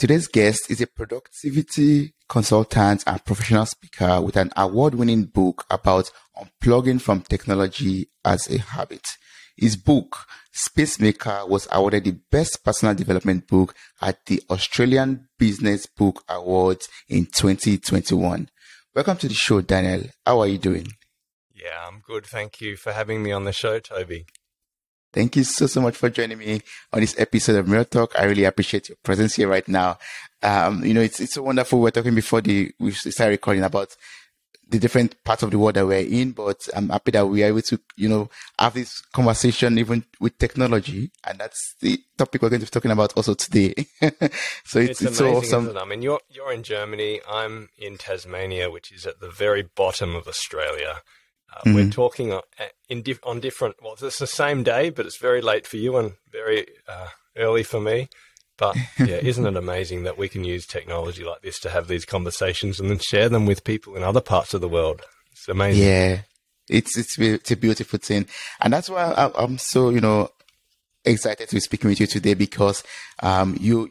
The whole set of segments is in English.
Today's guest is a productivity consultant and professional speaker with an award-winning book about unplugging from technology as a habit. His book, SPACEMAKER, was awarded the Best Personal Development Book at the Australian Business Book Awards in 2021. Welcome to the show, Daniel. How are you doing? Yeah, I'm good. Thank you for having me on the show, Toby. Thank you so much for joining me on this episode of Mirror Talk. I really appreciate your presence here right now. It's so wonderful. We were talking before we started recording about the different parts of the world that we're in, but I'm happy that we are able to, have this conversation even with technology. And that's the topic we're going to be talking about also today. So it's amazing, so awesome. Isn't it? I mean, you're in Germany. I'm in Tasmania, which is at the very bottom of Australia. We're talking on different, well, it's the same day, but it's very late for you and very early for me. But yeah, isn't it amazing that we can use technology like this to have these conversations and then share them with people in other parts of the world? It's amazing. Yeah, it's a beautiful thing. And that's why I'm so, excited to be speaking with you today because your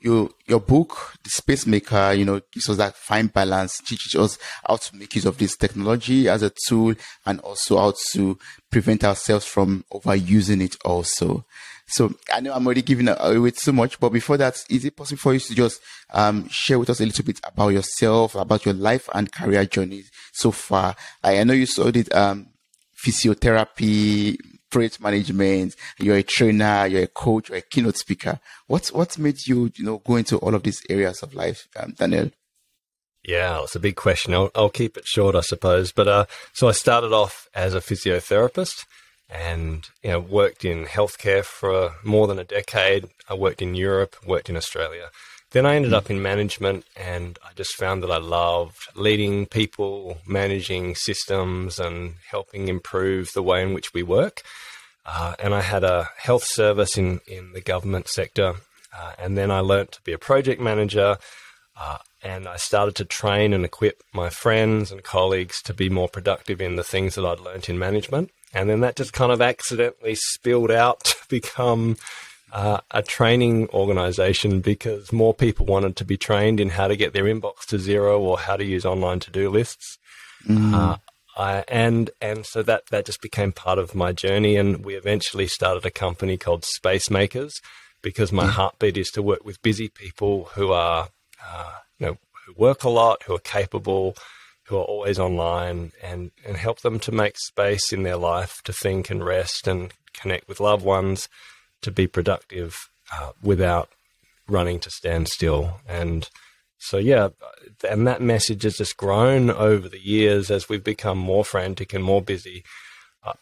book, The SPACEMAKER, gives us that fine balance, teaches us how to make use of this technology as a tool and also how to prevent ourselves from overusing it also. So I know I'm already giving away so much, but before that, is it possible for you to just share with us a little bit about yourself, about your life and career journey so far? I know you studied physiotherapy, project management, you're a trainer, you're a coach, you're a keynote speaker. What's made you, go into all of these areas of life, Daniel? Yeah, it's a big question. I'll keep it short, I suppose. But so I started off as a physiotherapist and, worked in healthcare for more than a decade. I worked in Europe, worked in Australia. Then I ended up in management and I just found that I loved leading people, managing systems and helping improve the way in which we work. And I had a health service in the government sector. And then I learnt to be a project manager and I started to train and equip my friends and colleagues to be more productive in the things that I'd learnt in management. And then that just kind of accidentally spilled out to become a training organization because more people wanted to be trained in how to get their inbox to zero or how to use online to-do lists. And so that just became part of my journey. And we eventually started a company called SPACEMAKERS because my heartbeat is to work with busy people who are, who work a lot, who are capable, who are always online and help them to make space in their life to think and rest and connect with loved ones, to be productive without running to stand still. And so, and that message has just grown over the years as we've become more frantic and more busy.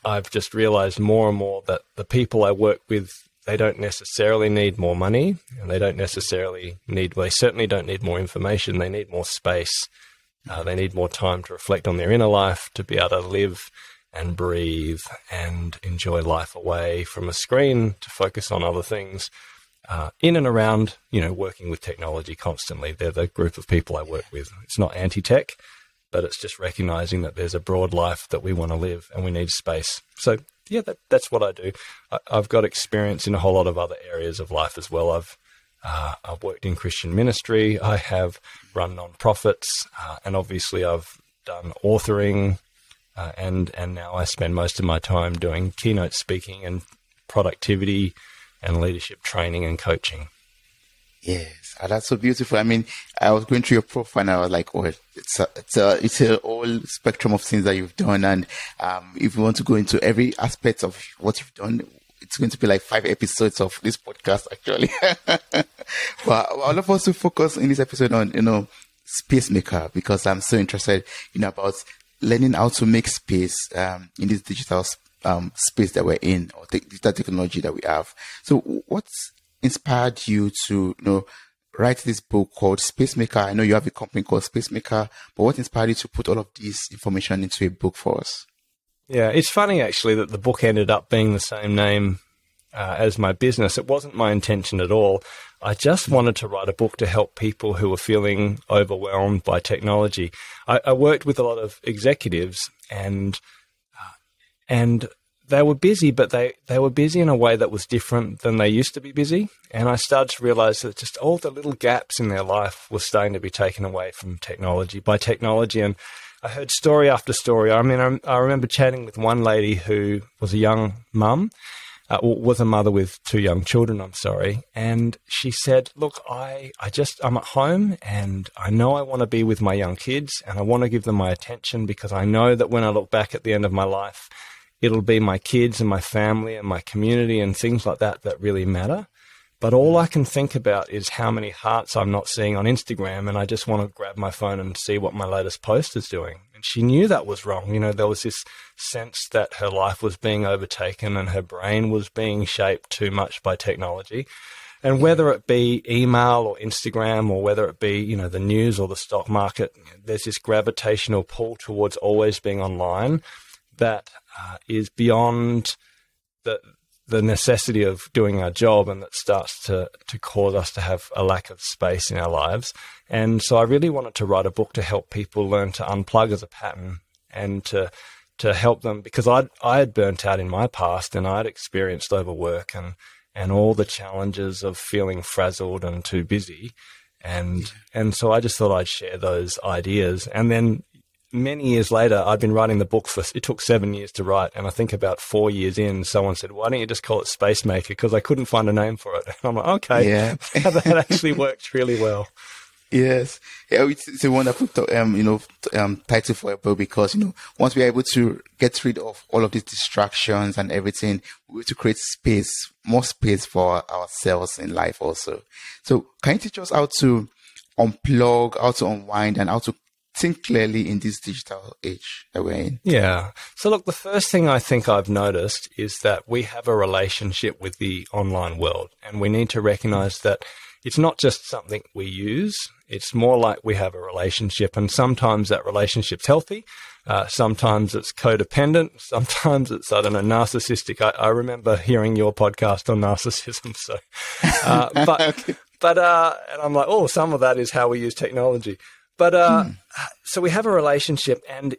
I've just realized more and more that the people I work with, they don't necessarily need more money and they certainly don't need more information. They need more space. They need more time to reflect on their inner life, to be able to live and breathe and enjoy life away from a screen to focus on other things in and around, working with technology constantly. They're the group of people I work with. It's not anti-tech, but it's just recognizing that there's a broad life that we want to live and we need space. So, that's what I do. I've got experience in a whole lot of other areas of life as well. I've worked in Christian ministry. I have run nonprofits, and obviously I've done authoring, and now I spend most of my time doing keynote speaking and productivity and leadership training and coaching. Yes, that's so beautiful. I mean, I was going through your profile and I was like, it's a whole spectrum of things that you've done. And if you want to go into every aspect of what you've done, it's going to be like 5 episodes of this podcast, actually. But I'd love us to focus in this episode on, SPACEMAKER, because I'm so interested, about learning how to make space in this digital space that we're in, or digital technology that we have. So what's inspired you to, write this book called SPACEMAKER? I know you have a company called SPACEMAKER, but what inspired you to put all of this information into a book for us? Yeah, it's funny actually that the book ended up being the same name as my business. It wasn't my intention at all. I just wanted to write a book to help people who were feeling overwhelmed by technology. I worked with a lot of executives and they were busy, but they were busy in a way that was different than they used to be busy. And I started to realize that just all the little gaps in their life were starting to be taken away from by technology. And I heard story after story. I mean, I remember chatting with one lady who was a young mum, was a mother with 2 young children, and she said, look, I'm at home and I know I want to be with my young kids and I want to give them my attention because I know that when I look back at the end of my life, it'll be my kids and my family and my community and things like that that really matter. But all I can think about is how many hearts I'm not seeing on Instagram, and I just want to grab my phone and see what my latest post is doing. And she knew that was wrong. You know, there was this sense that her life was being overtaken and her brain was being shaped too much by technology. And whether it be email or Instagram or whether it be, you know, the news or the stock market, there's this gravitational pull towards always being online that is beyond the necessity of doing our job, and that starts to cause us to have a lack of space in our lives. And so I really wanted to write a book to help people learn to unplug as a pattern and to help them, because I had burnt out in my past and I'd experienced overwork and all the challenges of feeling frazzled and too busy. And so I just thought I'd share those ideas. And then many years later, I'd been writing the book it took 7 years to write. And I think about 4 years in, someone said, why don't you just call it SPACEMAKER? Because I couldn't find a name for it. And I'm like, okay, yeah. That actually worked really well. Yes. Yeah, it's a wonderful, title for a book, because, once we're able to get rid of all of these distractions and everything, we're able to create more space for ourselves in life also. So can you teach us how to unplug, how to unwind, and how to think clearly in this digital age that we're in? Yeah. So look, the first thing I think I've noticed is that we have a relationship with the online world, and we need to recognize that it's not just something we use. It's more like we have a relationship, and sometimes that relationship's healthy. Sometimes it's codependent. Sometimes it's, narcissistic. I remember hearing your podcast on narcissism. So, and I'm like, oh, some of that is how we use technology. But so we have a relationship, and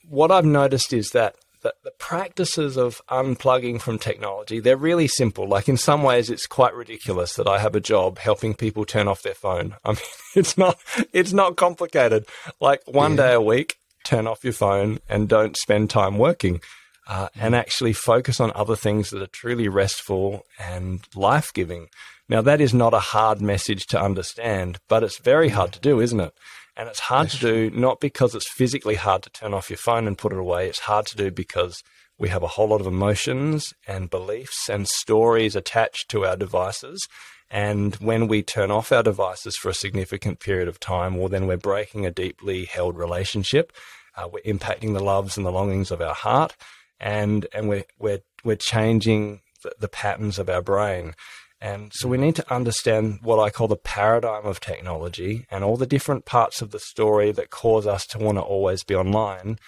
what I've noticed is that the practices of unplugging from technology, they're really simple. Like, in some ways, it's quite ridiculous that I have a job helping people turn off their phone. I mean, it's not complicated. Like, one day a week, turn off your phone and don't spend time working, and actually focus on other things that are truly restful and life-giving. Now, that is not a hard message to understand, but it's very hard to do, isn't it? And it's hard to do, not because it's physically hard to turn off your phone and put it away. It's hard to do because we have a whole lot of emotions and beliefs and stories attached to our devices. And when we turn off our devices for a significant period of time, well, then we're breaking a deeply held relationship. We're impacting the loves and the longings of our heart, and we're changing the patterns of our brain. And so we need to understand what I call the paradigm of technology and all the different parts of the story that cause us to want to always be online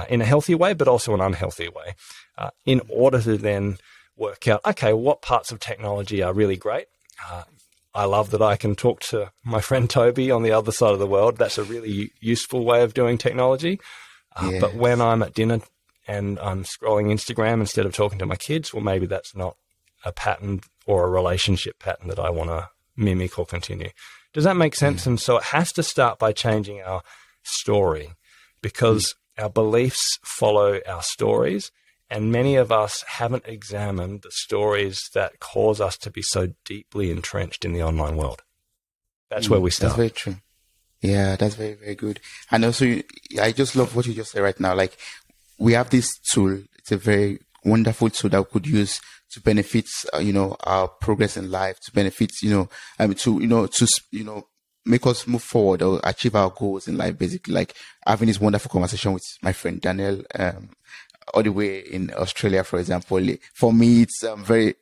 in a healthy way, but also an unhealthy way, in order to then work out, okay, what parts of technology are really great. I love that I can talk to my friend Toby on the other side of the world. That's a really useful way of doing technology. But when I'm at dinner and I'm scrolling Instagram instead of talking to my kids, well, maybe that's not a pattern or a relationship pattern that I want to mimic or continue. Does that make sense? And so it has to start by changing our story, because our beliefs follow our stories, and many of us haven't examined the stories that cause us to be so deeply entrenched in the online world. That's where we start. That's very true. Yeah, that's very, very good. And also, I just love what you just said right now. Like, we have this tool. It's a very wonderful tool that we could use to benefit, our progress in life, to benefit, to make us move forward or achieve our goals in life, basically. Like having this wonderful conversation with my friend Daniel, all the way in Australia, for example. For me, it's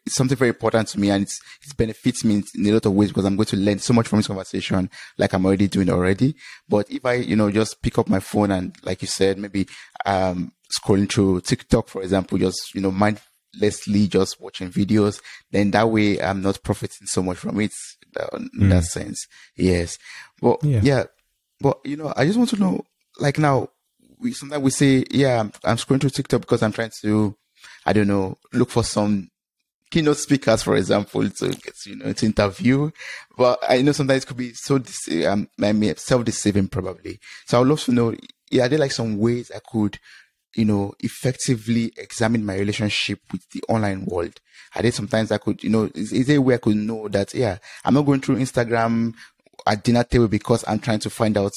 something very important to me, and it benefits me in a lot of ways, because I'm going to learn so much from this conversation, like I'm already doing already. But if I, just pick up my phone and, like you said, maybe, scrolling through TikTok, for example, just, mindlessly just watching videos, then that way I'm not profiting so much from it in that sense. Yes. But but I just want to know, like, now sometimes we say, I'm scrolling through TikTok because I'm trying to I don't know, look for some keynote speakers, for example, to to interview. But I know sometimes it could be so self-deceiving probably. So I would love to know, are there like some ways I could, effectively examine my relationship with the online world? Are there sometimes I could, is there a way I could know that, I'm not going through Instagram at dinner table because I'm trying to find out,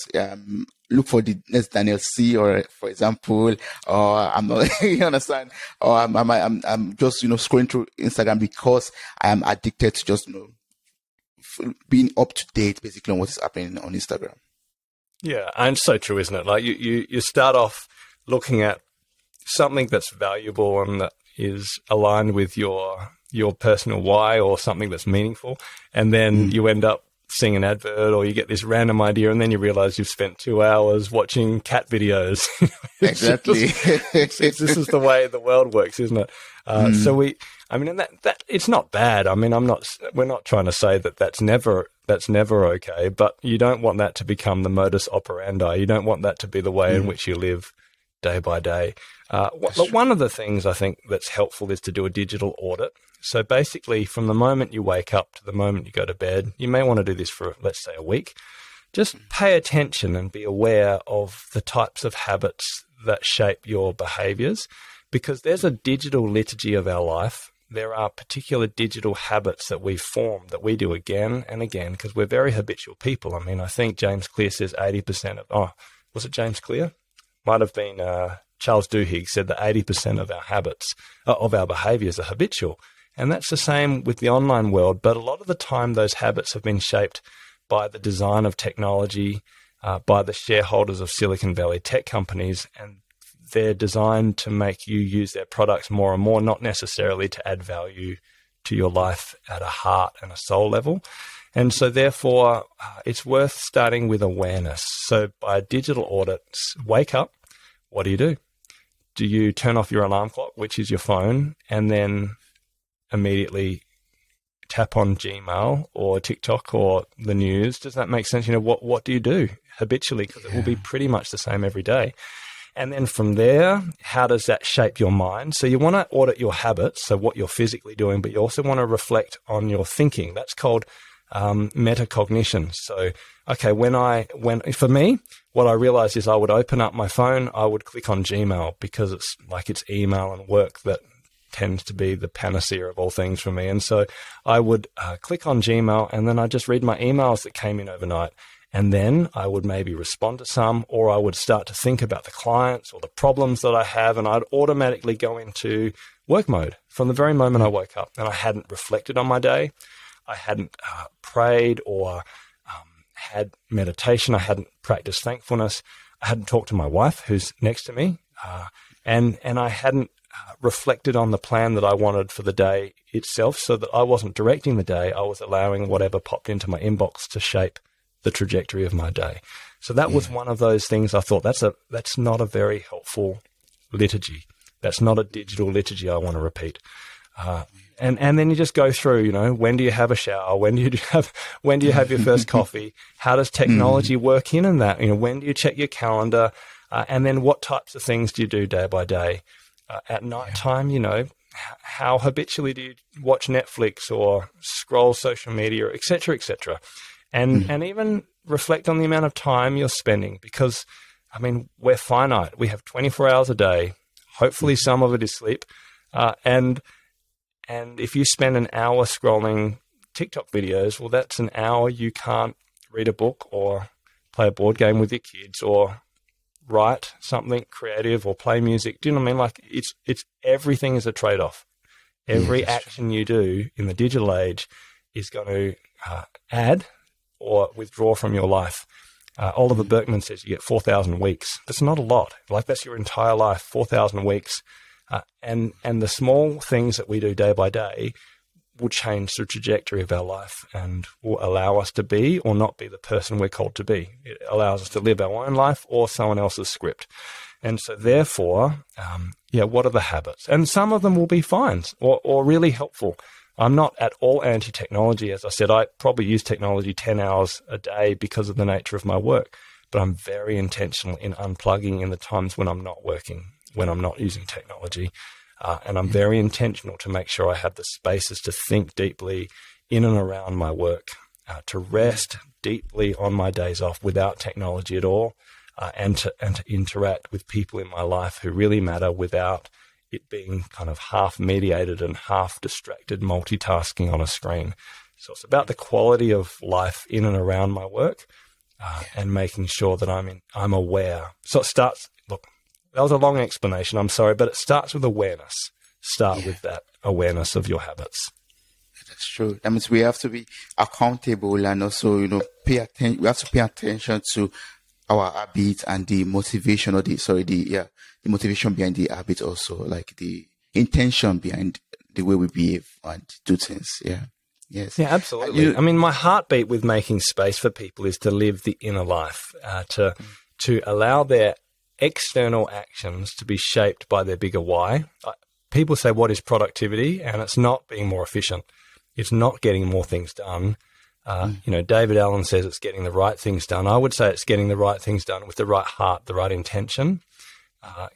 look for the next Daniel Sih, or for example, or I'm not, you understand? Or I'm just, scrolling through Instagram because I am addicted to just, being up to date basically on what is happening on Instagram. Yeah. And it's so true, isn't it? Like you start off looking at something that's valuable and that is aligned with your personal why, or something that's meaningful. And then you end up seeing an advert, or you get this random idea, and then you realize you've spent 2 hours watching cat videos. Exactly. This is the way the world works, isn't it? So and that it's not bad. I mean, we're not trying to say that that's never okay, but you don't want that to become the modus operandi. You don't want that to be the way in which you live day by day. One of the things I think that's helpful is to do a digital audit. So basically, from the moment you wake up to the moment you go to bed, you may want to do this for, let's say, a week. Just pay attention and be aware of the types of habits that shape your behaviors, because there's a digital liturgy of our life. There are particular digital habits that we form, that we do again and again, because we're very habitual people. I mean, I think James Clear says 80% of, was it James Clear? Might have been Charles Duhigg said that 80% of our habits, of our behaviors are habitual. And that's the same with the online world. But a lot of the time, those habits have been shaped by the design of technology, by the shareholders of Silicon Valley tech companies, and they're designed to make you use their products more and more, not necessarily to add value to your life at a heart and a soul level. And so therefore, it's worth starting with awareness. So by digital audits, wake up. What do? Do you turn off your alarm clock, which is your phone, and then immediately tap on Gmail or TikTok or the news? Does that make sense? What do you do habitually? Because it will be pretty much the same every day. And then from there, how does that shape your mind? So you want to audit your habits, so what you're physically doing, but you also want to reflect on your thinking. That's called metacognition. So, okay, for me, what I realized is I would open up my phone, I would click on Gmail, because it's email and work that tends to be the panacea of all things for me. And so I would click on Gmail, and then I just read my emails that came in overnight. And then I would maybe respond to some, or I would start to think about the clients or the problems that I have, and I'd automatically go into work mode from the very moment I woke up. And I hadn't reflected on my day. I hadn't prayed or had meditation. I hadn't practiced thankfulness. I hadn't talked to my wife, who's next to me. And I hadn't reflected on the plan that I wanted for the day itself, so that I wasn't directing the day. I was allowing whatever popped into my inbox to shape the trajectory of my day. So that was one of those things I thought, that's not a very helpful liturgy. That's not a digital liturgy I want to repeat. And then you just go through, when do you have a shower? When do you have your first coffee? How does technology work in that? When do you check your calendar? And then what types of things do you do day by day? At nighttime, how habitually do you watch Netflix or scroll social media, et cetera, et cetera? And even reflect on the amount of time you're spending, because, we're finite. We have 24 hours a day. Hopefully some of it is sleep. And if you spend an hour scrolling TikTok videos, well, that's an hour you can't read a book or play a board game with your kids or write something creative or play music. Do you know what I mean? Like it's everything is a trade-off. Every action you do in the digital age is going to add or withdraw from your life. Oliver Berkman says you get 4,000 weeks. That's not a lot. That's your entire life, 4,000 weeks. And the small things that we do day by day will change the trajectory of our life and will allow us to be or not be the person we're called to be. It allows us to live our own life or someone else's script. And so therefore, what are the habits? And some of them will be fine or really helpful. I'm not at all anti-technology. As I said, I probably use technology 10 hours a day because of the nature of my work, but I'm very intentional in unplugging in the times when I'm not working, when I'm not using technology. And I'm very intentional to make sure I have the spaces to think deeply in and around my work, to rest deeply on my days off without technology at all, and to interact with people in my life who really matter without it being kind of half mediated and half distracted multitasking on a screen. So it's about the quality of life in and around my work, and making sure that I'm aware. So it starts, look, that was a long explanation, I'm sorry, but it starts with awareness. Start with that awareness of your habits. That's true. That means we have to be accountable and also, pay attention. We have to pay attention to our habits and the motivation the motivation behind the habit, also like the intention behind the way we behave and do things. Yeah. Yes. Yeah, absolutely. I mean, my heartbeat with making space for people is to live the inner life, to allow their external actions to be shaped by their bigger why. People say, what is productivity? And it's not being more efficient. It's not getting more things done. David Allen says it's getting the right things done. I would say it's getting the right things done with the right heart, the right intention.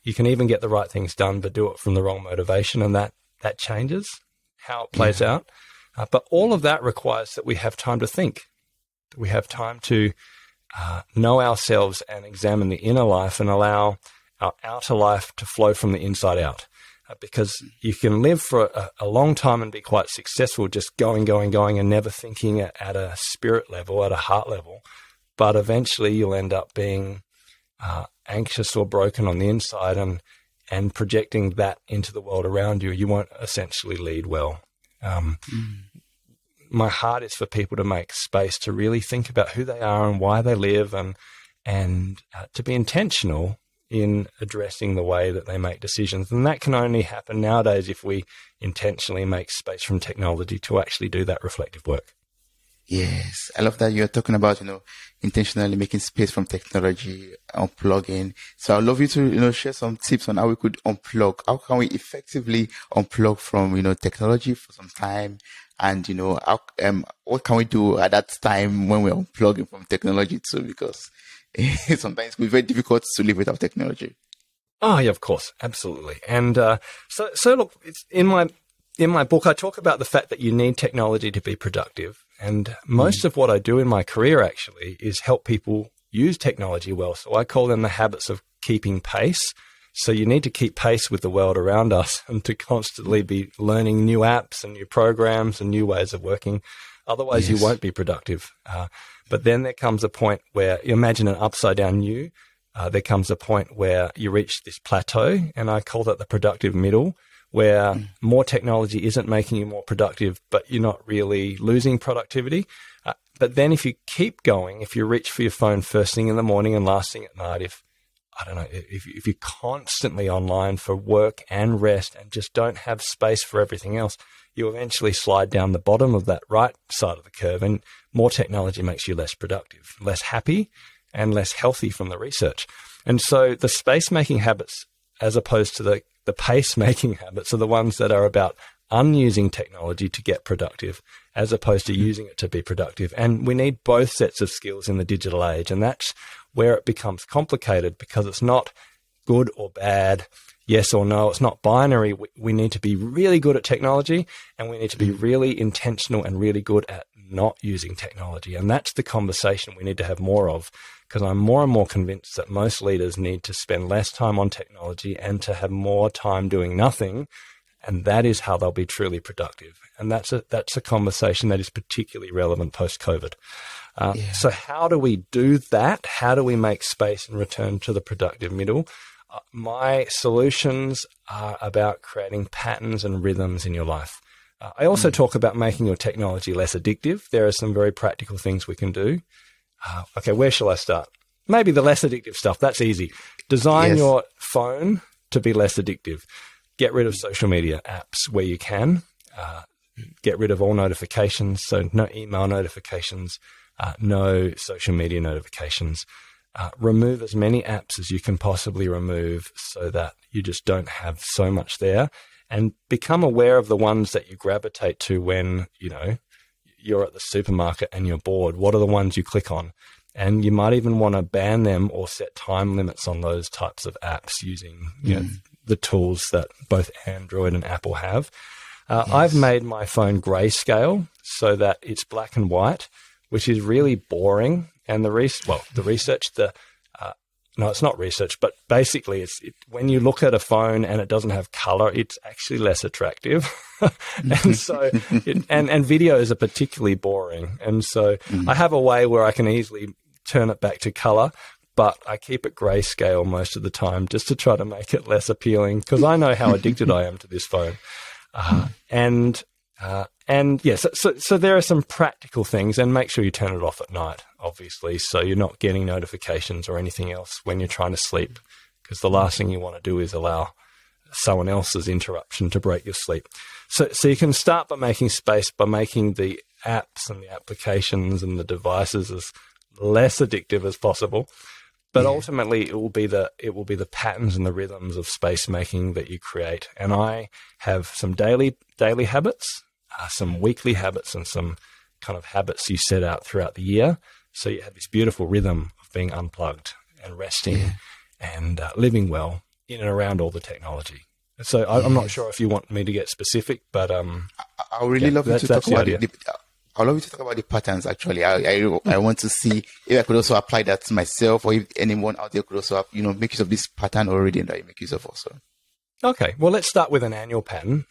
You can even get the right things done, but do it from the wrong motivation, and that changes how it plays out. But all of that requires that we have time to think, that we have time to know ourselves and examine the inner life and allow our outer life to flow from the inside out. Because you can live for a long time and be quite successful just going and never thinking at a spirit level, at a heart level. But eventually you'll end up being anxious or broken on the inside and projecting that into the world around you. You won't essentially lead well. My heart is for people to make space to really think about who they are and why they live, and to be intentional in addressing the way that they make decisions. And that can only happen nowadays if we intentionally make space from technology to actually do that reflective work. Yes. I love that you're talking about, intentionally making space from technology, unplugging. So I'd love you to, share some tips on how we could unplug. How can we effectively unplug from, technology for some time? And, what can we do at that time when we're unplugging from technology too? Because sometimes it's very difficult to live without technology. Oh, yeah, of course. Absolutely. And so look, it's in my book, I talk about the fact that you need technology to be productive. And most of what I do in my career actually is help people use technology well. So I call them the habits of keeping pace. So you need to keep pace with the world around us and to constantly be learning new apps and new programs and new ways of working. Otherwise, you won't be productive. But then there comes a point where, you imagine an upside down U, there comes a point where you reach this plateau, and I call that the productive middle, where more technology isn't making you more productive, but you're not really losing productivity. But then if you keep going, if you reach for your phone first thing in the morning and last thing at night, if you're constantly online for work and rest and just don't have space for everything else, you eventually slide down the bottom of that right side of the curve, and more technology makes you less productive, less happy, and less healthy from the research. And so the space-making habits, as opposed to the pace-making habits, are the ones that are about unusing technology to get productive, as opposed to using it to be productive. And we need both sets of skills in the digital age, and that's where it becomes complicated, because it's not good or bad, yes or no. It's not binary. We need to be really good at technology, and we need to be really intentional and really good at not using technology. And that's the conversation we need to have more of, because I'm more and more convinced that most leaders need to spend less time on technology and to have more time doing nothing. And that is how they'll be truly productive. And that's a conversation that is particularly relevant post-COVID. So how do we do that? How do we make space and return to the productive middle? My solutions are about creating patterns and rhythms in your life. I also talk about making your technology less addictive. There are some very practical things we can do. Okay, where shall I start? Maybe the less addictive stuff. That's easy. Design your phone to be less addictive. Get rid of social media apps where you can. Get rid of all notifications. So no email notifications, no social media notifications. Remove as many apps as you can possibly remove so that you just don't have so much there, and become aware of the ones that you gravitate to when, you're at the supermarket and you're bored. What are the ones you click on? And you might even want to ban them or set time limits on those types of apps using, the tools that both Android and Apple have. I've made my phone grayscale so that it's black and white, which is really boring. And the research, no, it's not research, but basically when you look at a phone and it doesn't have color, it's actually less attractive. And so, and videos are particularly boring. And so I have a way where I can easily turn it back to color, but I keep it grayscale most of the time just to try to make it less appealing, because I know how addicted I am to this phone. And yes, so there are some practical things, and make sure you turn it off at night, obviously, so you're not getting notifications or anything else when you're trying to sleep, because the last thing you want to do is allow someone else's interruption to break your sleep. So you can start by making space, by making the apps and the applications and the devices as less addictive as possible. But ultimately, it will be the patterns and the rhythms of space making that you create. And I have some daily habits, some weekly habits, and some kind of habits you set out throughout the year. So you have this beautiful rhythm of being unplugged and resting and living well in and around all the technology. So I'm not sure if you want me to get specific, but I would really love you to talk about it. I'd love you to talk about the patterns, actually. I want to see if I could also apply that to myself, or if anyone out there could also have, make use of this pattern already that you make use of also. Okay. Well, let's start with an annual pattern.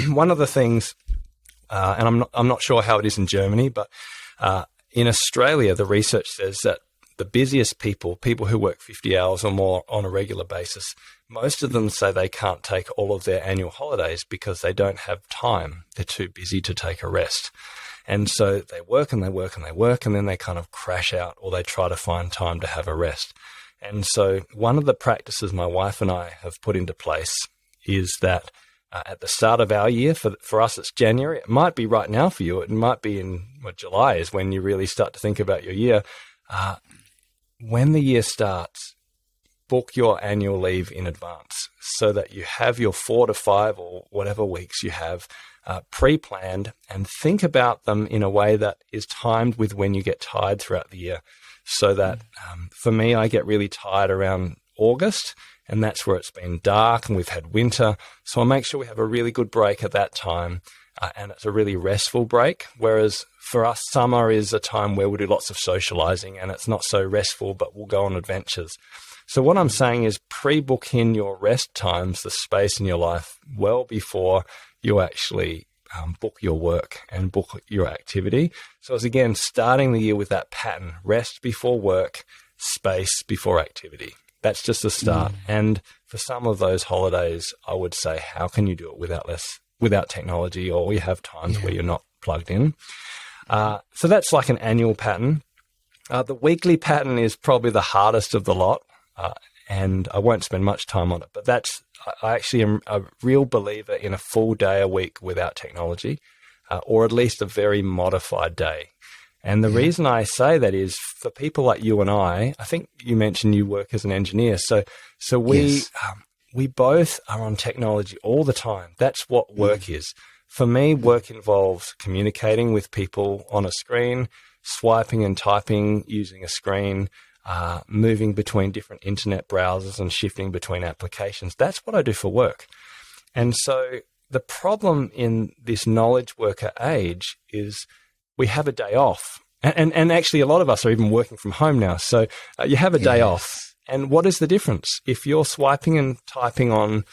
One of the things, and I'm not sure how it is in Germany, but in Australia, the research says that the busiest people who work 50 hours or more on a regular basis, most of them say they can't take all of their annual holidays because they don't have time. They're too busy to take a rest. And so they work and they work and they work, and then they kind of crash out, or they try to find time to have a rest. And so one of the practices my wife and I have put into place is that at the start of our year, for us it's January, it might be right now for you, it might be in July is when you really start to think about your year. When the year starts, book your annual leave in advance so that you have your 4 to 5 or whatever weeks you have pre-planned, and think about them in a way that is timed with when you get tired throughout the year. So that for me, I get really tired around August, and that's where it's been dark and we've had winter. So I make sure we have a really good break at that time, and it's a really restful break. Whereas for us, summer is a time where we do lots of socializing and it's not so restful, but we'll go on adventures. So what I'm saying is pre-book in your rest times, the space in your life, well before you actually book your work and book your activity. So it's again starting the year with that pattern: rest before work, space before activity. That's just a start. And for some of those holidays, I would say, how can you do it without technology, or you have times where you're not plugged in? So that's like an annual pattern. The weekly pattern is probably the hardest of the lot. And I won't spend much time on it, but I actually am a real believer in a full day a week without technology, or at least a very modified day. And the reason I say that is for people like you and I think you mentioned you work as an engineer. So we both are on technology all the time. That's what work is. For me, work involves communicating with people on a screen, swiping and typing using a screen, moving between different internet browsers and shifting between applications. That's what I do for work. And so the problem in this knowledge worker age is we have a day off. And actually a lot of us are even working from home now. So you have a day off. And what is the difference? If you're swiping and typing on,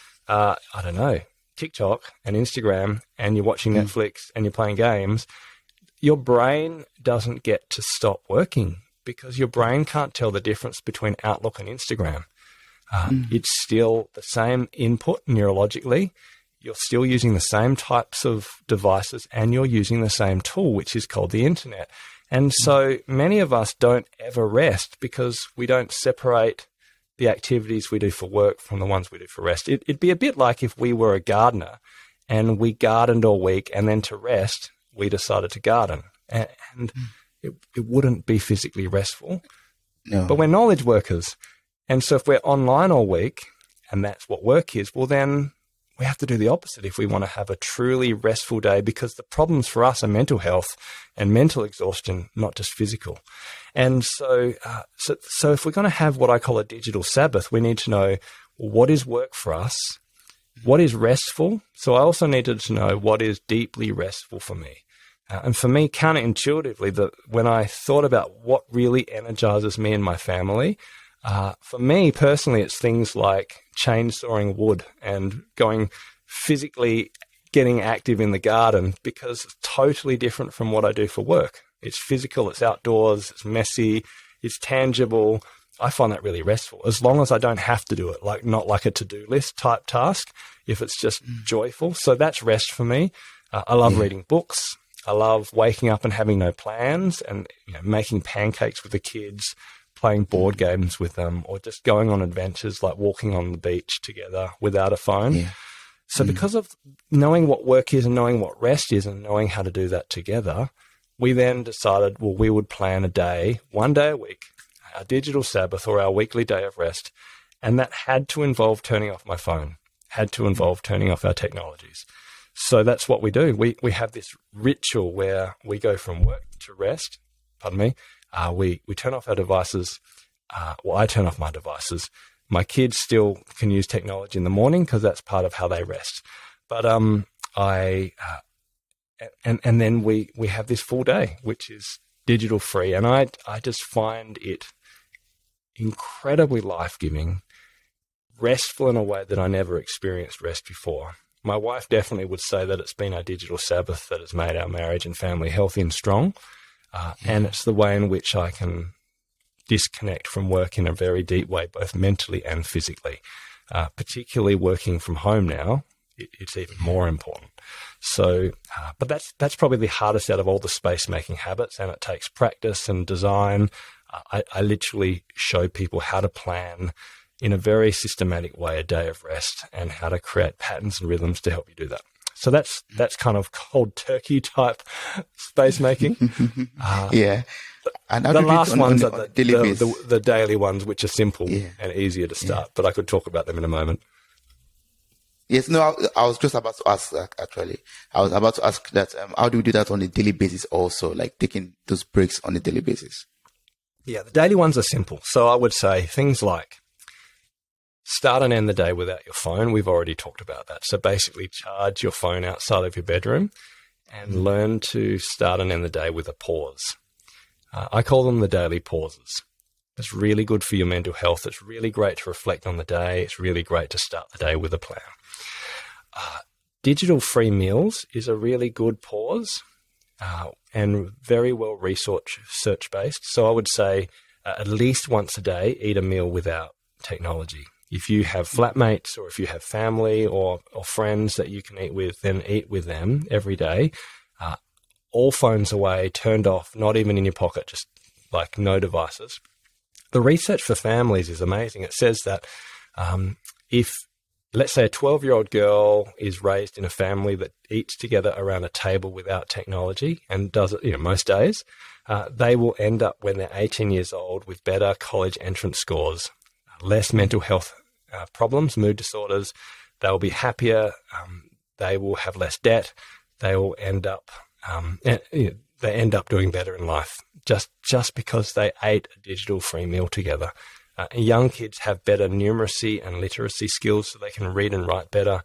TikTok and Instagram, and you're watching Netflix and you're playing games, your brain doesn't get to stop working, because your brain can't tell the difference between Outlook and Instagram. It's still the same input neurologically. You're still using the same types of devices, and you're using the same tool, which is called the internet. And so many of us don't ever rest because we don't separate the activities we do for work from the ones we do for rest. It'd be a bit like if we were a gardener and we gardened all week, and then to rest, we decided to garden. And it wouldn't be physically restful. No. But we're knowledge workers. And so if we're online all week, and that's what work is, well, then we have to do the opposite if we want to have a truly restful day, because the problems for us are mental health and mental exhaustion, not just physical. And so if we're going to have what I call a digital Sabbath, we need to know what is work for us What is restful? So I also needed to know what is deeply restful for me. And for me, counterintuitively, when I thought about what really energizes me and my family, for me personally, it's things like chainsawing wood and going physically getting active in the garden, because it's totally different from what I do for work. It's physical, it's outdoors, it's messy, it's tangible. I find that really restful, as long as I don't have to do it, not like a to-do list type task, if it's just joyful. So that's rest for me. I love reading books. I love waking up and having no plans and making pancakes with the kids, playing board games with them, or just going on adventures like walking on the beach together without a phone. Yeah. So because of knowing what work is and knowing what rest is and knowing how to do that together, we then decided, we would plan a day, one day a week, our digital Sabbath or our weekly day of rest. And that had to involve turning off my phone, had to involve turning off our technologies. So that's what we do. We have this ritual where we go from work to rest. Pardon me. We turn off our devices. I turn off my devices. My kids still can use technology in the morning because that's part of how they rest. But and then we have this full day, which is digital free, and I just find it incredibly life-giving, restful in a way that I never experienced rest before. My wife definitely would say that it's been our digital Sabbath that has made our marriage and family healthy and strong. And it's the way in which I can disconnect from work in a very deep way, both mentally and physically. Particularly working from home now, it's even more important. So, but that's probably the hardest out of all the space-making habits, and it takes practice and design. I literally show people how to plan in a very systematic way a day of rest and how to create patterns and rhythms to help you do that. So that's kind of cold turkey type space making. Yeah. And the last ones are the daily ones, which are simple and easier to start, but I could talk about them in a moment. Yes, no, I was just about to ask, actually. I was about to ask that, how do we do that on a daily basis also, like taking those breaks on a daily basis? Yeah, the daily ones are simple. So I would say things like start and end the day without your phone. We've already talked about that. So basically charge your phone outside of your bedroom and learn to start and end the day with a pause. I call them the daily pauses. It's really good for your mental health. It's really great to reflect on the day. It's really great to start the day with a plan. Digital free meals is a really good pause and very well research-based. So I would say at least once a day, eat a meal without technology. If you have flatmates or if you have family or friends that you can eat with, then eat with them every day. All phones away, turned off, not even in your pocket, just like no devices. The research for families is amazing. It says that if, let's say, a 12-year-old girl is raised in a family that eats together around a table without technology and does it most days, they will end up when they're 18 years old with better college entrance scores, less mental health problems, mood disorders. They'll be happier. They will have less debt. They will end up doing better in life just because they ate a digital free meal together. Young kids have better numeracy and literacy skills, so they can read and write better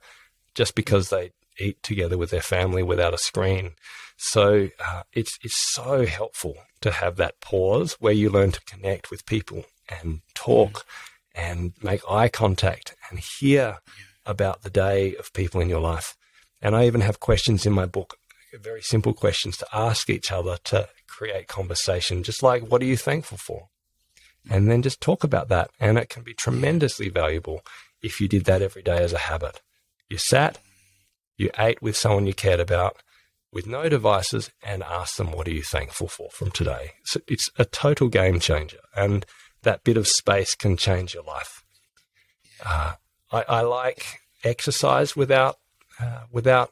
just because they eat together with their family without a screen. So it's so helpful to have that pause where you learn to connect with people and talk and make eye contact and hear about the day of people in your life. And I even have questions in my book, very simple questions to ask each other to create conversation, just like, what are you thankful for? And then just talk about that. And it can be tremendously valuable if you did that every day as a habit. You sat, you ate with someone you cared about, with no devices, and asked them, what are you thankful for from today? So it's a total game changer. And that bit of space can change your life. I like exercise without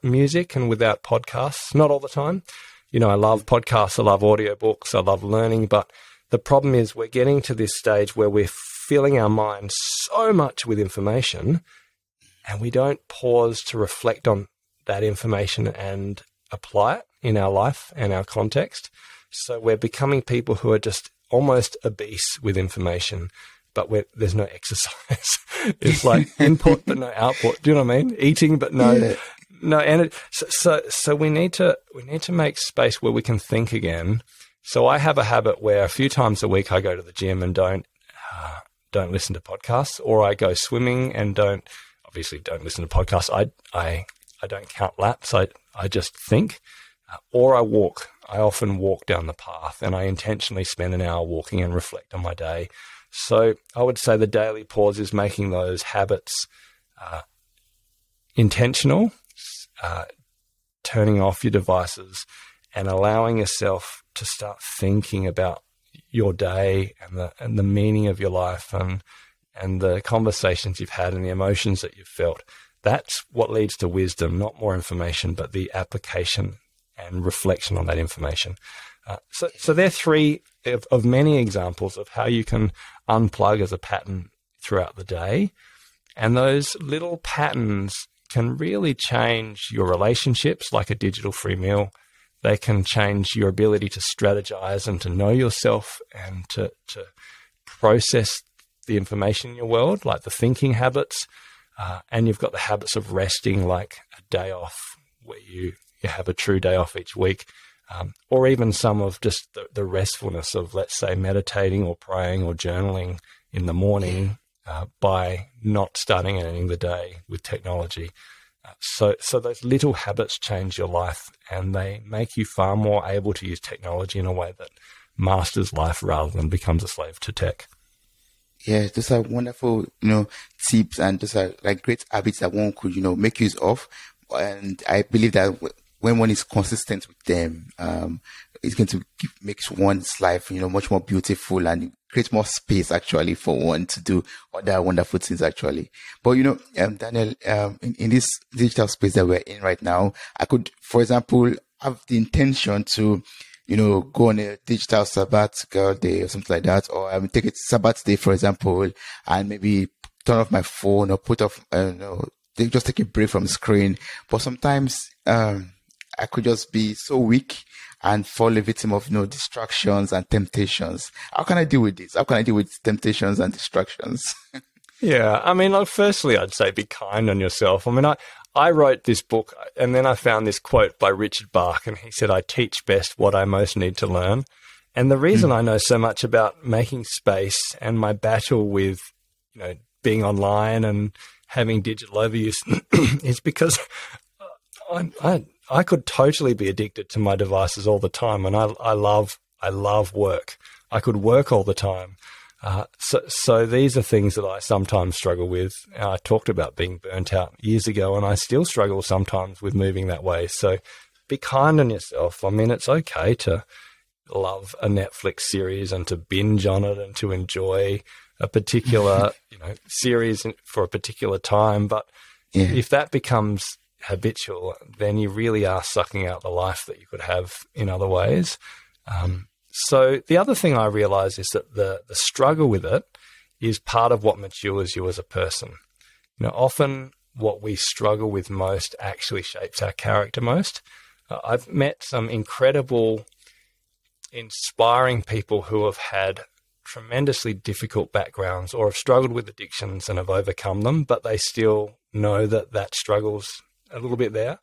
music and without podcasts. Not all the time. I love podcasts, I love audiobooks, I love learning, but the problem is we're getting to this stage where we're filling our mind so much with information and we don't pause to reflect on that information and apply it in our life and our context. So we're becoming people who are just almost obese with information, but there's no exercise. It's like input, but no output. Do you know what I mean? Eating, but no energy. So we need to make space where we can think again. So I have a habit where a few times a week I go to the gym and don't listen to podcasts, or I go swimming and don't listen to podcasts. I don't count laps. I just think, or I walk. I often walk down the path, and I intentionally spend an hour walking and reflect on my day. So I would say the daily pause is making those habits intentional, turning off your devices and allowing yourself to start thinking about your day and the meaning of your life and the conversations you've had and the emotions that you've felt. That's what leads to wisdom, not more information, but the application and reflection on that information. So there are three of many examples of how you can unplug as a pattern throughout the day. And those little patterns can really change your relationships, like a digital free meal. They can change your ability to strategize and to know yourself and to process the information in your world, like the thinking habits. And you've got the habits of resting, like a day off where you have a true day off each week, or even some of just the restfulness of, let's say, meditating or praying or journaling in the morning by not starting and ending the day with technology. So those little habits change your life, and they make you far more able to use technology in a way that masters life rather than becomes a slave to tech. Yeah, those are wonderful, tips, and those are like great habits that one could, make use of. And I believe that when one is consistent with them, it's going to make one's life, much more beautiful and create more space actually for one to do other wonderful things actually. But, Daniel, in this digital space that we're in right now, I could, for example, have the intention to, go on a digital sabbatical day or something like that, or take a Sabbath day, for example, and maybe turn off my phone or put off, just take a break from the screen. But sometimes, I could just be so weak and fall a victim of, distractions and temptations. How can I deal with this? How can I deal with temptations and distractions? Yeah. I mean, firstly, I'd say be kind on yourself. I mean, I wrote this book and then I found this quote by Richard Bach, and he said, "I teach best what I most need to learn." And the reason I know so much about making space and my battle with, being online and having digital overuse is because I could totally be addicted to my devices all the time, and I love work. I could work all the time. So these are things that I sometimes struggle with. I talked about being burnt out years ago, and I still struggle sometimes with moving that way. So be kind on yourself. I mean, it's okay to love a Netflix series and to binge on it and to enjoy a particular series for a particular time. But if that becomes habitual, then you really are sucking out the life that you could have in other ways. So the other thing I realize is that the struggle with it is part of what matures you as a person. Often what we struggle with most actually shapes our character most. I've met some incredible, inspiring people who have had tremendously difficult backgrounds or have struggled with addictions and have overcome them, but they still know that struggle's a little bit there.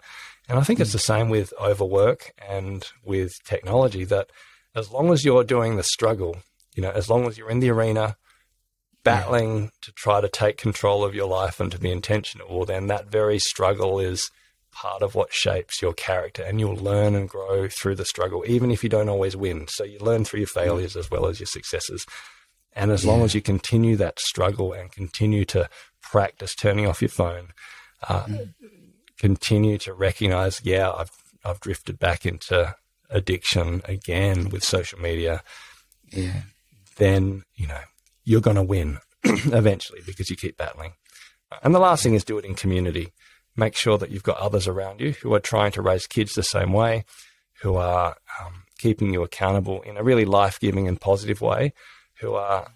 And I think it's the same with overwork and with technology, that as long as you're doing the struggle, as long as you're in the arena battling to try to take control of your life and to be intentional, then that very struggle is part of what shapes your character, and you'll learn and grow through the struggle, even if you don't always win. So you learn through your failures as well as your successes. And as long as you continue that struggle and continue to practice turning off your phone, continue to recognize, I've drifted back into addiction again with social media, then, you're going to win eventually because you keep battling. And the last thing is do it in community. Make sure that you've got others around you who are trying to raise kids the same way, who are keeping you accountable in a really life-giving and positive way, who are,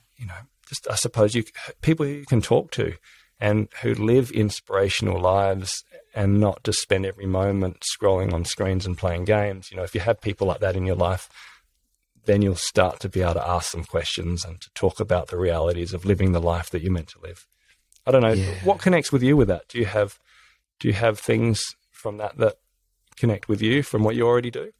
just, I suppose, people who you can talk to and who live inspirational lives and not just spend every moment scrolling on screens and playing games. If you have people like that in your life, then you'll start to be able to ask some questions and to talk about the realities of living the life that you're meant to live. I don't know. Yeah. What connects with you with that? Do you have things from that connect with you from what you already do?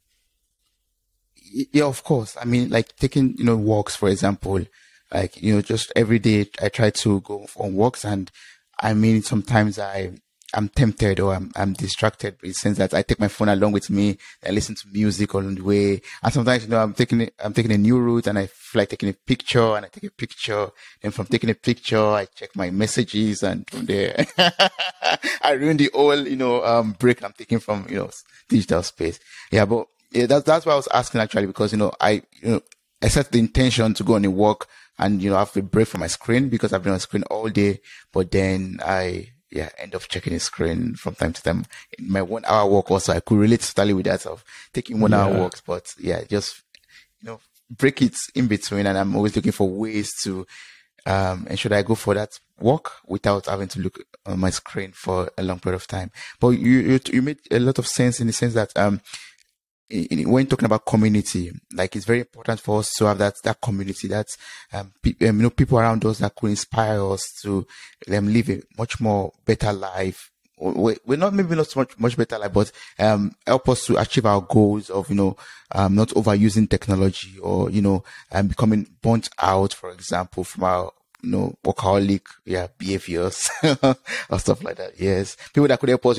Yeah, of course. I mean, like taking, walks, for example, like, just every day I try to go on walks, and I mean, sometimes I'm tempted or I'm distracted in the sense that I take my phone along with me. I listen to music along the way. And sometimes, I'm taking a new route and I feel like taking a picture, and I take a picture. And from taking a picture, I check my messages, and from there, I ruin the whole, break I'm taking from, digital space. Yeah. But yeah, that's why I was asking actually, because, I set the intention to go on a walk and, have a break from my screen because I've been on screen all day, but then I end up checking the screen from time to time. In my 1 hour walk also, I could relate totally with that of taking 1 hour walks, but just, break it in between. And I'm always looking for ways to, ensure that I go for that walk without having to look on my screen for a long period of time. But you made a lot of sense in the sense that, when talking about community, like it's very important for us to have that community, that's people around us that could inspire us to live a much more better life. We're maybe not so much better life, but help us to achieve our goals of not overusing technology or becoming burnt out, for example, from our workaholic, behaviors or stuff like that. Yes. People that could help us,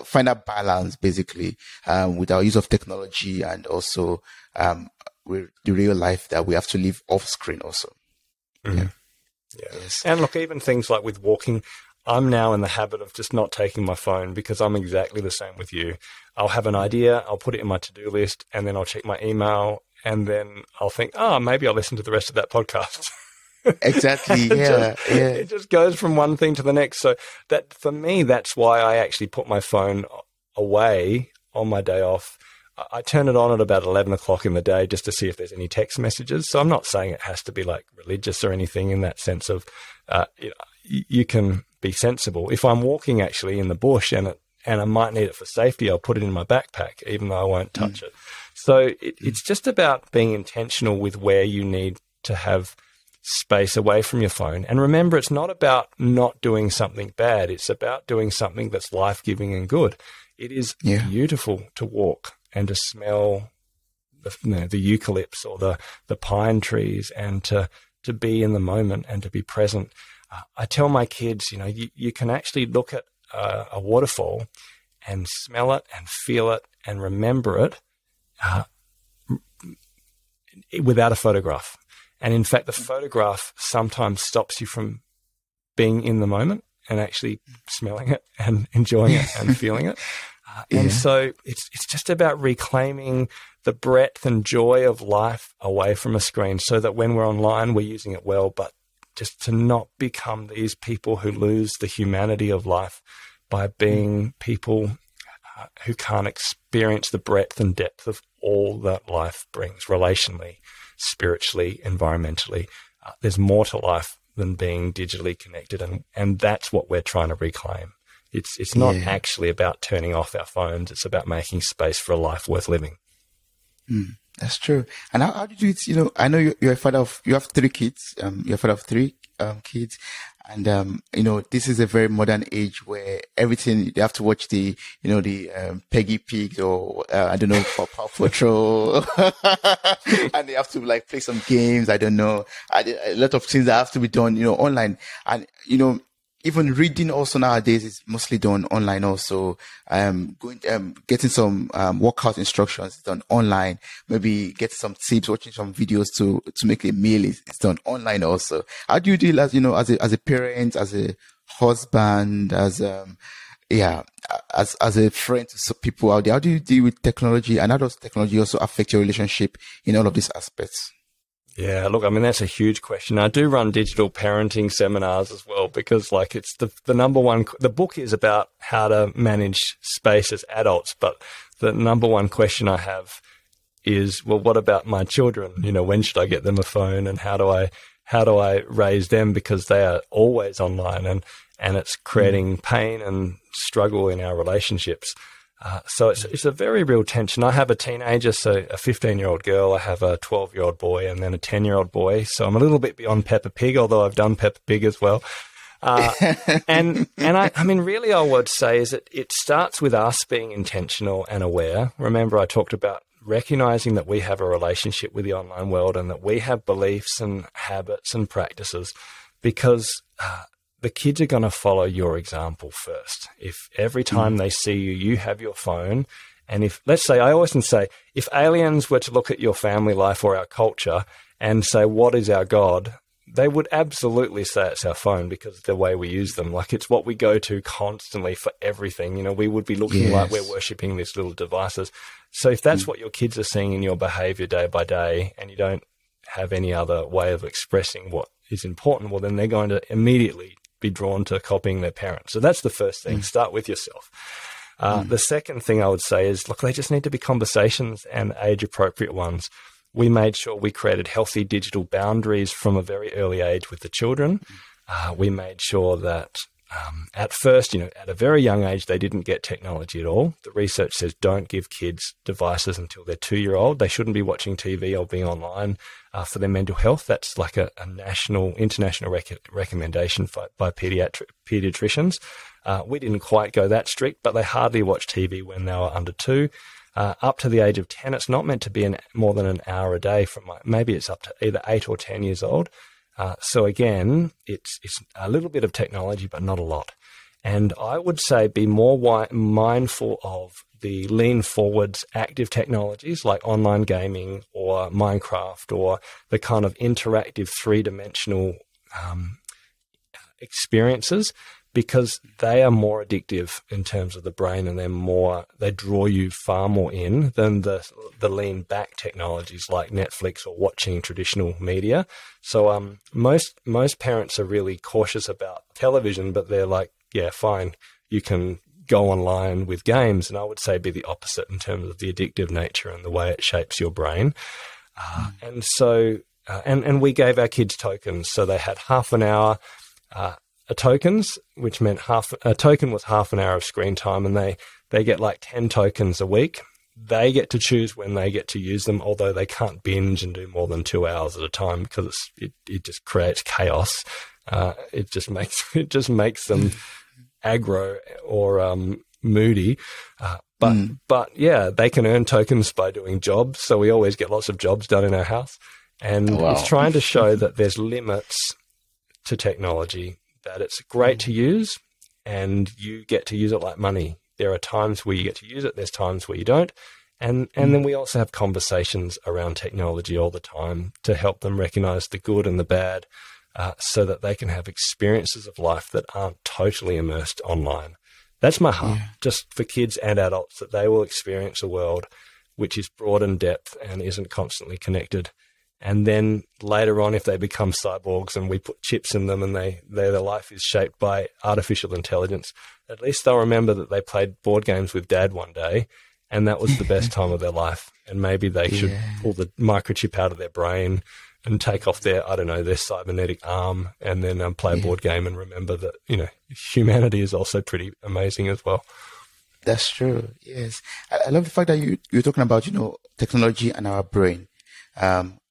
find that balance basically, with our use of technology and also, with the real life that we have to live off screen also. Mm-hmm. Yeah. Yes. And look, even things like with walking, I'm now in the habit of just not taking my phone because I'm exactly the same with you. I'll have an idea, I'll put it in my to-do list, and then I'll check my email, and then I'll think, maybe I'll listen to the rest of that podcast. Exactly. It just goes from one thing to the next. So that for me, that's why I actually put my phone away on my day off. I turn it on at about 11 o'clock in the day just to see if there's any text messages. So I'm not saying it has to be like religious or anything in that sense of, you can be sensible. If I'm walking actually in the bush and I might need it for safety, I'll put it in my backpack, even though I won't touch it. So it's just about being intentional with where you need to have space away from your phone. And remember, it's not about not doing something bad. It's about doing something that's life-giving and good. It is beautiful to walk and to smell the eucalypts or the pine trees and to be in the moment and to be present. I tell my kids, you can actually look at a waterfall and smell it and feel it and remember it without a photograph. And in fact, the photograph sometimes stops you from being in the moment and actually smelling it and enjoying it and feeling it. And so it's just about reclaiming the breadth and joy of life away from a screen so that when we're online, we're using it well, but just to not become these people who lose the humanity of life by being people who can't experience the breadth and depth of all that life brings relationally, spiritually, environmentally. There's more to life than being digitally connected, and that's what we're trying to reclaim. It's not actually about turning off our phones. It's about making space for a life worth living. That's true. And how do you do it? I know you're a father of, you have 3 kids. You're a father of 3 kids. And, this is a very modern age where everything, they have to watch the Peggy Pigs or, I don't know, Paw Patrol. And they have to like play some games. I don't know. A lot of things that have to be done, online. And, even reading also nowadays is mostly done online also. Getting some, workout instructions is done online. Maybe get some tips, watching some videos to make a meal is done online also. How do you deal as a parent, as a husband, as a friend to some people out there? How do you deal with technology, and how does technology also affect your relationship in all of these aspects? Yeah, look, I mean, that's a huge question. I do run digital parenting seminars as well because, like, it's the number one. The book is about how to manage space as adults, but the number one question I have is, well, what about my children? When should I get them a phone, and how do I raise them, because they are always online, and it's creating pain and struggle in our relationships. So it's a very real tension. I have a teenager, so a 15-year-old girl, I have a 12-year-old boy, and then a 10-year-old boy. So I'm a little bit beyond Peppa Pig, although I've done Peppa Pig as well. And I mean, really, I would say is that it starts with us being intentional and aware. Remember, I talked about recognizing that we have a relationship with the online world and that we have beliefs and habits and practices, because the kids are going to follow your example first. If every time they see you, you have your phone, and if, let's say, I always say, if aliens were to look at your family life or our culture and say, what is our God? They would absolutely say it's our phone, because of the way we use them. Like, it's what we go to constantly for everything. You know, we would be looking like we're worshipping these little devices. So if that's what your kids are seeing in your behavior day by day, and you don't have any other way of expressing what is important, well, then they're going to immediately be drawn to copying their parents. So that's the first thing. Start with yourself. The second thing I would say is, look, they just need to be conversations, and age-appropriate ones. We made sure we created healthy digital boundaries from a very early age with the children. We made sure that at first, at a very young age, they didn't get technology at all. The research says don't give kids devices until they're 2-year-old. They shouldn't be watching TV or being online for their mental health. That's like a international recommendation by pediatricians. We didn't quite go that strict, but they hardly watch TV when they were under 2. Up to the age of 10, it's not meant to be more than an hour a day. Maybe it's up to either 8 or 10 years old. So again, it's a little bit of technology, but not a lot. And I would say be more mindful of the lean forwards active technologies like online gaming or Minecraft, or the kind of interactive 3-dimensional experiences, because they are more addictive in terms of the brain, and they draw you far more in than the lean back technologies like Netflix or watching traditional media. So most parents are really cautious about television, but they're like, yeah, fine, you can go online with games. And I would say be the opposite in terms of the addictive nature and the way it shapes your brain. And so we gave our kids tokens, so they had half an hour tokens, which meant a token was half an hour of screen time, and they get like 10 tokens a week. They get to choose when they get to use them, although they can't binge and do more than 2 hours at a time, because it just creates chaos. It just makes them aggro or moody. But yeah, they can earn tokens by doing jobs. So we always get lots of jobs done in our house, and it's trying to show that there's limits to technology, that it's great to use, and you get to use it like money. There are times where you get to use it, there's times where you don't. And then we also have conversations around technology all the time to help them recognize the good and the bad, so that they can have experiences of life that aren't totally immersed online. That's my heart, just for kids and adults, that they will experience a world which is broad in depth and isn't constantly connected. And then later on, if they become cyborgs and we put chips in them and their life is shaped by artificial intelligence, at least they'll remember that they played board games with dad one day, and that was the best time of their life. And maybe they should pull the microchip out of their brain and take off their cybernetic arm, and then play a board game and remember that, humanity is also pretty amazing as well. That's true. Yes. I love the fact that you're talking about, technology and our brain.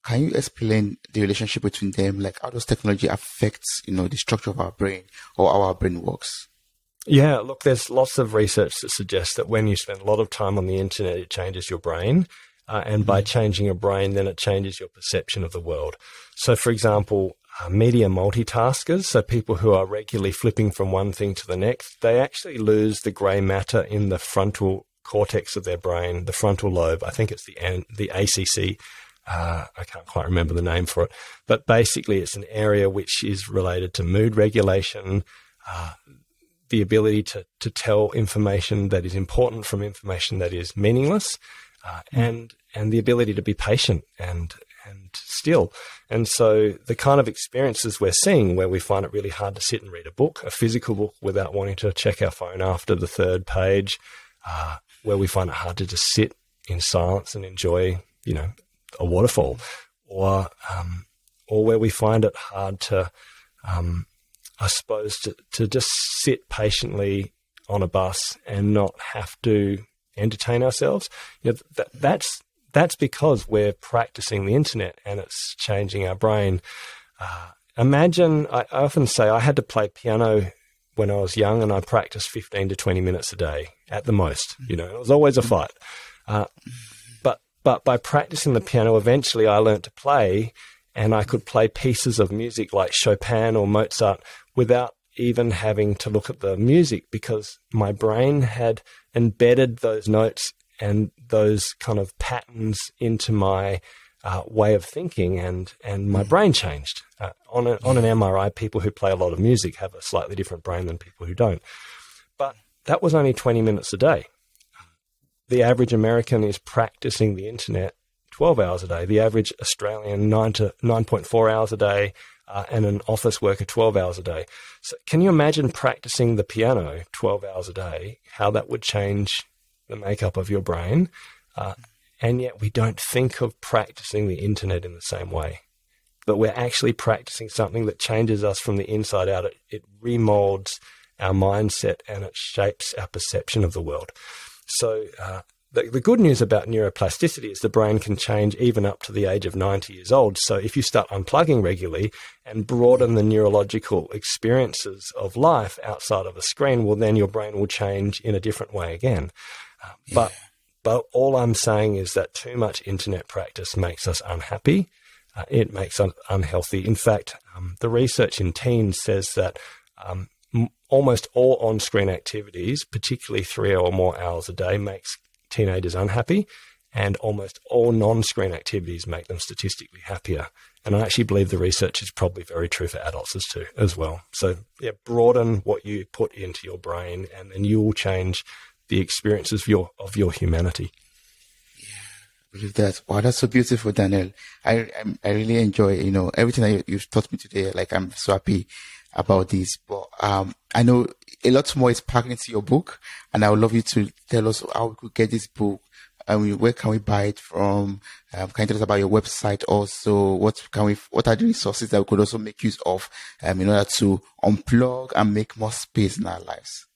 Can you explain the relationship between them? Like, how does technology affect, the structure of our brain or how our brain works? Yeah, look, there's lots of research that suggests that when you spend a lot of time on the internet, it changes your brain. And by changing your brain, then it changes your perception of the world. So, for example, media multitaskers, so people who are regularly flipping from one thing to the next, they actually lose the grey matter in the frontal cortex of their brain, the frontal lobe. I think it's the ACC. I can't quite remember the name for it, but basically it's an area which is related to mood regulation, the ability to tell information that is important from information that is meaningless, and the ability to be patient and still. And so the kind of experiences we're seeing where we find it really hard to sit and read a book, a physical book, without wanting to check our phone after the third page, where we find it hard to just sit in silence and enjoy, a waterfall, or where we find it hard to, I suppose, to just sit patiently on a bus and not have to entertain ourselves. That's because we're practicing the internet and it's changing our brain. Imagine, I often say I had to play piano when I was young and I practiced 15 to 20 minutes a day at the most. It was always a fight. But by practicing the piano, eventually I learned to play, and I could play pieces of music like Chopin or Mozart without even having to look at the music, because my brain had embedded those notes and those kind of patterns into my way of thinking, and my brain changed. On an MRI, people who play a lot of music have a slightly different brain than people who don't. But that was only 20 minutes a day. The average American is practicing the internet 12 hours a day. The average Australian 9.4 hours a day, and an office worker 12 hours a day. So can you imagine practicing the piano 12 hours a day, how that would change the makeup of your brain? And yet we don't think of practicing the internet in the same way. But we're actually practicing something that changes us from the inside out. It remolds our mindset and it shapes our perception of the world. So the good news about neuroplasticity is the brain can change even up to the age of 90 years old. So if you start unplugging regularly and broaden the neurological experiences of life outside of a screen, well, then your brain will change in a different way again. But all I'm saying is that too much internet practice makes us unhappy. It makes us unhealthy. In fact, the research in teens says that almost all on-screen activities, particularly 3 or more hours a day, makes teenagers unhappy, and almost all non-screen activities make them statistically happier. And I actually believe the research is probably very true for adults as well. So broaden what you put into your brain, and then you will change the experiences of your humanity. I believe that. Wow, that's so beautiful, Daniel. I really enjoy, everything that you've taught me today. Like, I'm so happy about this. But I know a lot more is packed into your book, and I would love you to tell us how we could get this book. Where can we buy it from? Can you tell us about your website also? What are the resources that we could also make use of in order to unplug and make more space in our lives?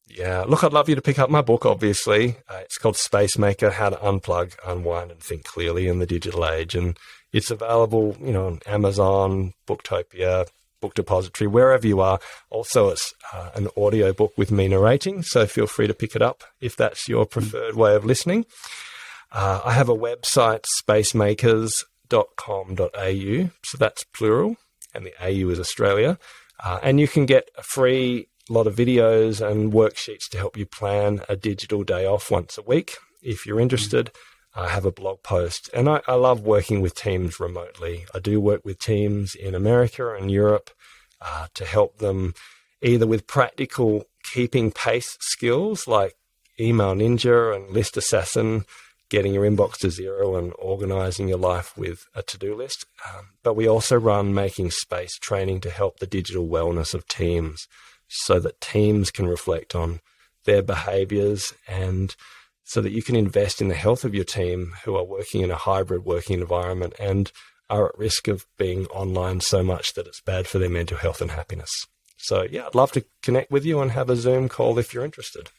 Yeah, look, I'd love you to pick up my book, obviously. It's called SPACEMAKER, How to Unplug, Unwind and Think Clearly in the Digital Age. And it's available, on Amazon, Booktopia, Book Depository, wherever you are. Also, it's an audio book with me narrating, so feel free to pick it up if that's your preferred way of listening. I have a website, spacemakers.com.au, so that's plural, and the AU is Australia. And you can get a free lot of videos and worksheets to help you plan a digital day off once a week. If you're interested, I have a blog post. And I love working with teams remotely. I do work with teams in America and Europe to help them either with practical keeping pace skills like Email Ninja and List Assassin, getting your inbox to zero and organizing your life with a to-do list. But we also run Making Space training to help the digital wellness of teams, so that teams can reflect on their behaviors and so that you can invest in the health of your team who are working in a hybrid working environment and are at risk of being online so much that it's bad for their mental health and happiness. So, I'd love to connect with you and have a Zoom call if you're interested.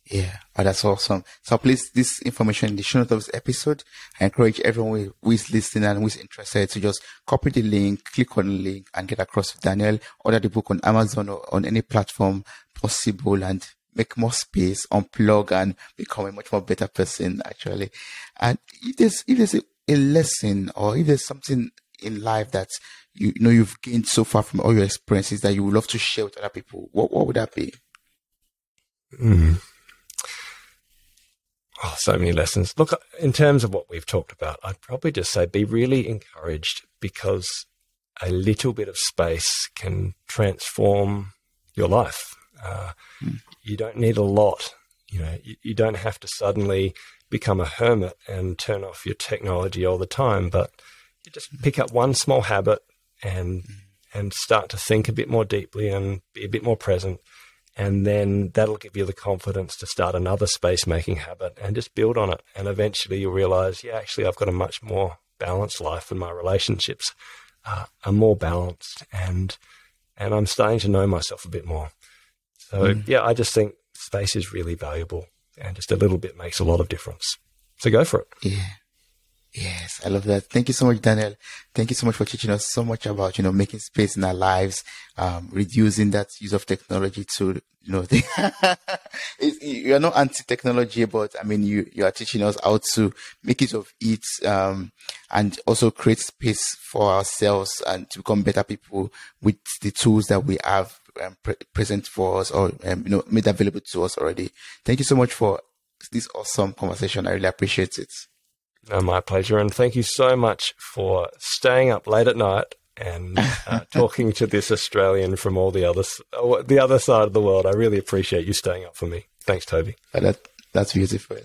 Yeah, that's awesome. So please, this information in the show notes of this episode. I encourage everyone who is listening and who is interested to just copy the link, click on the link, and get across to Daniel. Order the book on Amazon or on any platform possible, and make more space, unplug, and become a much more better person, actually. And if there's a lesson, or if there's something in life that you've gained so far from all your experiences that you would love to share with other people, what would that be? Oh, so many lessons. Look, in terms of what we've talked about, I'd probably just say be really encouraged, because a little bit of space can transform your life. You don't need a lot. You don't have to suddenly become a hermit and turn off your technology all the time, but you just pick up one small habit and start to think a bit more deeply and be a bit more present. And then that'll give you the confidence to start another space-making habit and just build on it. And eventually you'll realize, actually, I've got a much more balanced life, and my relationships are more balanced, and I'm starting to know myself a bit more. So, I just think space is really valuable. and just a little bit makes a lot of difference. So go for it. Yeah. Yes, I love that. Thank you so much, Daniel. Thank you so much for teaching us so much about, making space in our lives, reducing that use of technology to, you're not anti-technology, but I mean, you are teaching us how to make use of it, and also create space for ourselves and to become better people with the tools that we have present for us, or, made available to us already. Thank you so much for this awesome conversation. I really appreciate it. No, my pleasure. And thank you so much for staying up late at night and talking to this Australian from the other side of the world. I really appreciate you staying up for me. Thanks, Toby. That's beautiful.